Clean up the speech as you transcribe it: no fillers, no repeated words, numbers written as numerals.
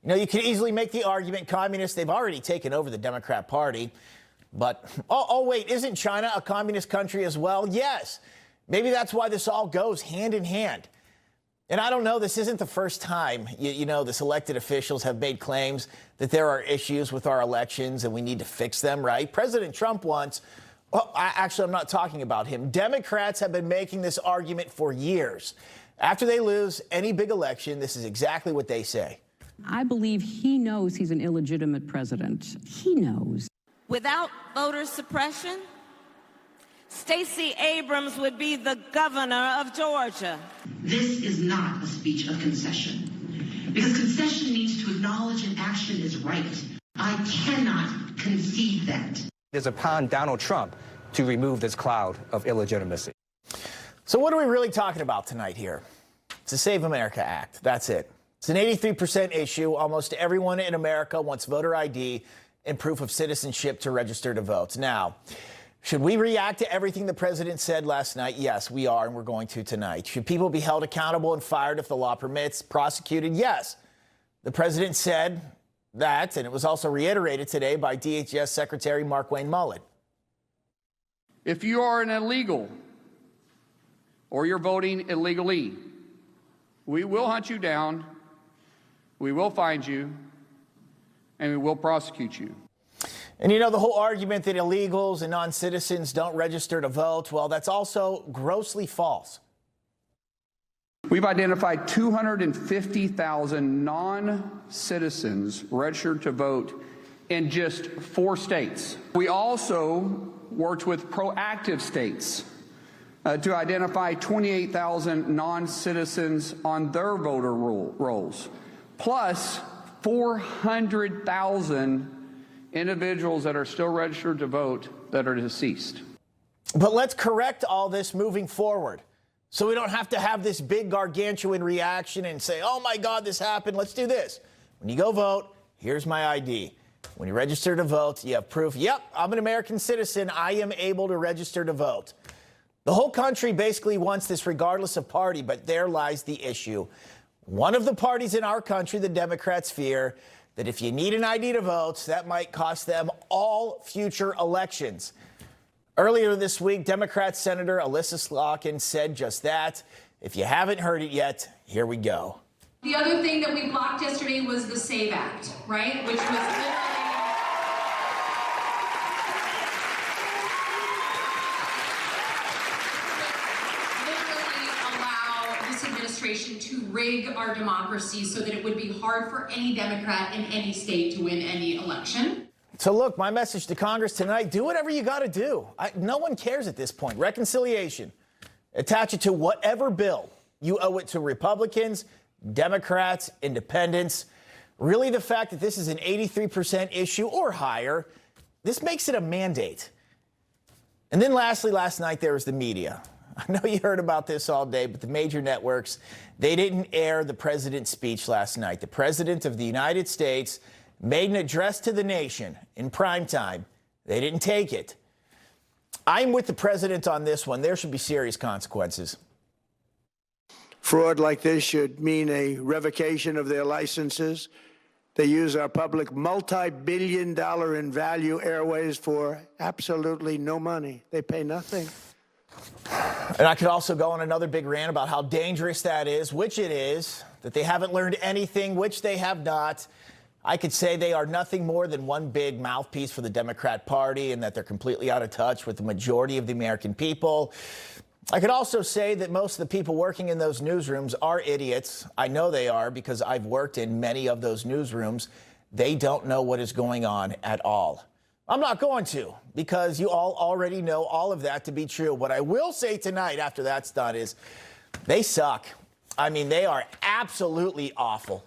You know, you can easily make the argument communists, they've already taken over the Democrat Party. But, oh, wait, isn't China a communist country as well? Yes. Maybe that's why this all goes hand in hand. And I don't know, this isn't the first time, you know, this elected officials have made claims that there are issues with our elections and we need to fix them, right? President Trump once, well, I'm not talking about him. Democrats have been making this argument for years. After they lose any big election, this is exactly what they say. I believe he knows he's an illegitimate president. He knows. Without voter suppression, Stacey Abrams would be the governor of Georgia. This is not a speech of concession, because concession means to acknowledge an action is right. I cannot concede that. It's upon Donald Trump to remove this cloud of illegitimacy. So what are we really talking about tonight here? It's the Save America Act. That's it. It's an 83% issue. Almost everyone in America wants voter ID and proof of citizenship to register to vote. Now, should we react to everything the president said last night? Yes, we are, and we're going to tonight. Should people be held accountable and fired if the law permits? Prosecuted? Yes. The president said that, and it was also reiterated today by DHS Secretary Markwayne Mullin. If you are an illegal or you're voting illegally, we will hunt you down, we will find you, and we will prosecute you. And you know, the whole argument that illegals and non-citizens don't register to vote, well, that's also grossly false. We've identified 250,000 non-citizens registered to vote in just 4 states. We also worked with proactive states to identify 28,000 non-citizens on their voter rolls, plus 400,000 individuals that are still registered to vote that are deceased. But let's correct all this moving forward so we don't have to have this big gargantuan reaction and say, oh my God, this happened. Let's do this. When you go vote, here's my ID. When you register to vote, you have proof. Yep, I'm an American citizen. I am able to register to vote. The whole country basically wants this regardless of party, but there lies the issue. One of the parties in our country, the Democrats, fear that if you need an ID to vote, that might cost them all future elections. Earlier this week, Democrat Senator Alyssa Slotkin said just that. If you haven't heard it yet, here we go. The other thing that we blocked yesterday was the SAVE Act, right? Which was to rig our democracy so that it would be hard for any Democrat in any state to win any election. So look, my message to Congress tonight, do whatever you got to do. No one cares at this point. Reconciliation. Attach it to whatever bill. You owe it to Republicans, Democrats, independents. Really, the fact that this is an 83% issue or higher, this makes it a mandate. And then lastly, last night there was the media. I know you heard about this all day, but the major networks, they didn't air the president's speech last night. The president of the United States made an address to the nation in prime time. They didn't take it. I'm with the president on this one. There should be serious consequences. Fraud like this should mean a revocation of their licenses. They use our public multi-billion-dollar in value airways for absolutely no money. They pay nothing. And I could also go on another big rant about how dangerous that is, which it is, that they haven't learned anything, which they have not. I could say they are nothing more than one big mouthpiece for the Democrat Party and that they're completely out of touch with the majority of the American people. I could also say that most of the people working in those newsrooms are idiots. I know they are because I've worked in many of those newsrooms. They don't know what is going on at all. I'm not going to, because you all already know all of that to be true. What I will say tonight after that's done is they suck. I mean, they are absolutely awful.